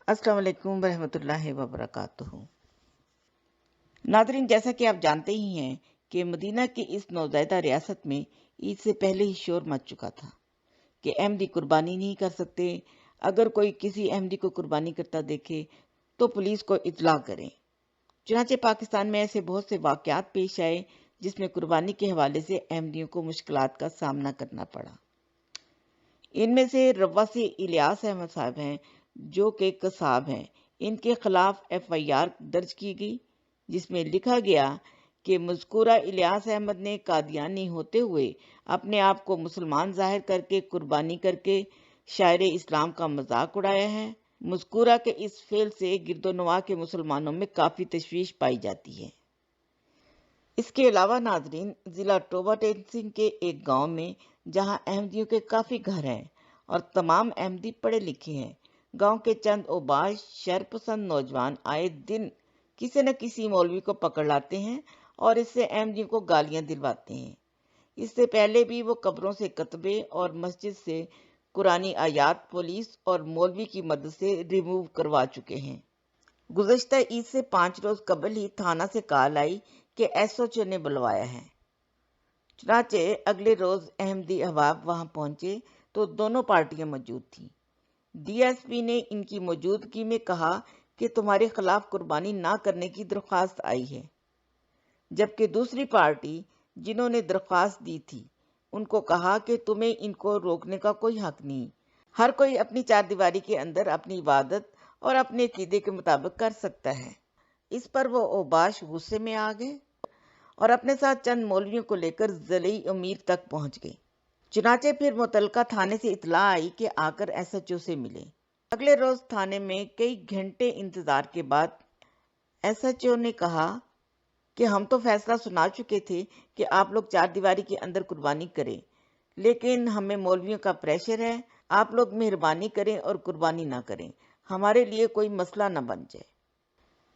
अस्सलाम वालेकुम रहमतुल्लाहि व बरकातुहू। नाज़रीन, जैसा कि आप जानते ही हैं कि मदीना की इस नौज़ायदा रियासत में ईद से पहले ही शोर मच चुका था कि अहमदी कुर्बानी नहीं कर सकते। अगर कोई किसी अहमदी को कुर्बानी करता देखे तो पुलिस को इत्तला करें। चुनांचे पाकिस्तान में ऐसे बहुत से वाक़यात पेश आए जिसमें कुर्बानी के हवाले से अहमदियों को मुश्किलात का सामना करना पड़ा। इनमें से रवासी इलियास अहमद साहब हैं, जो कि कसाब हैं। इनके खिलाफ FIR दर्ज की गई, जिसमें लिखा गया कि मज़कूरा इलियास अहमद ने कादियानी होते हुए अपने आप को मुसलमान जाहिर करके कुर्बानी करके शायर इस्लाम का मजाक उड़ाया है। मज़कूरा के इस फेल से गिरदोनवा के मुसलमानों में काफ़ी तशवीश पाई जाती है। इसके अलावा नाजरीन, ज़िला टोबा टेंसिंग के एक गांव में जहां अहमदियों के काफ़ी घर हैं और तमाम अहमदी पढ़े लिखे हैं, गांव के चंद ओबाश शरपसंद नौजवान आए दिन किसी न किसी मौलवी को पकड़ लाते हैं और इससे अहमदियों को गालियां दिलवाते हैं। इससे पहले भी वो कब्रों से कतबे और मस्जिद से कुरानी आयात पुलिस और मौलवी की मदद से रिमूव करवा चुके हैं। गुज़श्ता ईद से 5 रोज कबल ही थाना से कॉल आई कि SHO ने बुलवाया है। चुनाचे अगले रोज अहमदी अहबाब वहां पहुंचे तो दोनों पार्टियां मौजूद थीं। DSP ने इनकी मौजूदगी में कहा कि तुम्हारे खिलाफ कुर्बानी ना करने की दरख्वास्त आई है, जबकि दूसरी पार्टी जिन्होंने दरख्वास्त दी थी उनको कहा कि तुम्हें इनको रोकने का कोई हक नहीं। हर कोई अपनी चारदीवारी के अंदर अपनी इबादत और अपने अकीदे के मुताबिक कर सकता है। इस पर वो ओबाश गुस्से में आ गए और अपने साथ चंद मौलवियों को लेकर ज़िले अमीर तक पहुंच गए। चुनाचे फिर मुतलका थाने से इतला आई कि आकर SHO से मिले। अगले रोज थाने में कई घंटे इंतजार के बाद SHO ने कहा कि हम तो फैसला सुना चुके थे कि आप लोग चारदीवारी के अंदर कुर्बानी करें, लेकिन हमें मौलवियों का प्रेशर है। आप लोग मेहरबानी करें और कुर्बानी ना करें, हमारे लिए कोई मसला ना बन जाए।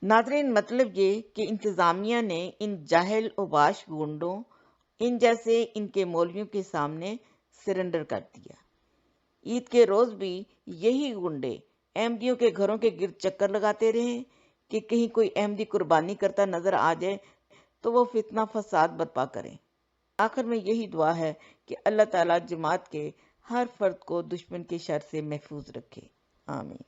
नाज़रीन, मतलब ये कि इंतज़ामिया ने इन जाहिल ओबाश गुंडों, इन जैसे इनके मौलवियों के सामने सरेंडर कर दिया। ईद के रोज भी यही गुंडे अहमदियों के घरों के गिर्द चक्कर लगाते रहे कि कहीं कोई अहमदी कुर्बानी करता नजर आ जाए तो वो फितना फसाद बर्पा करें। आखिर में यही दुआ है कि अल्लाह ताला जमात के हर फर्द को दुश्मन के शर से महफूज रखे। आमीन।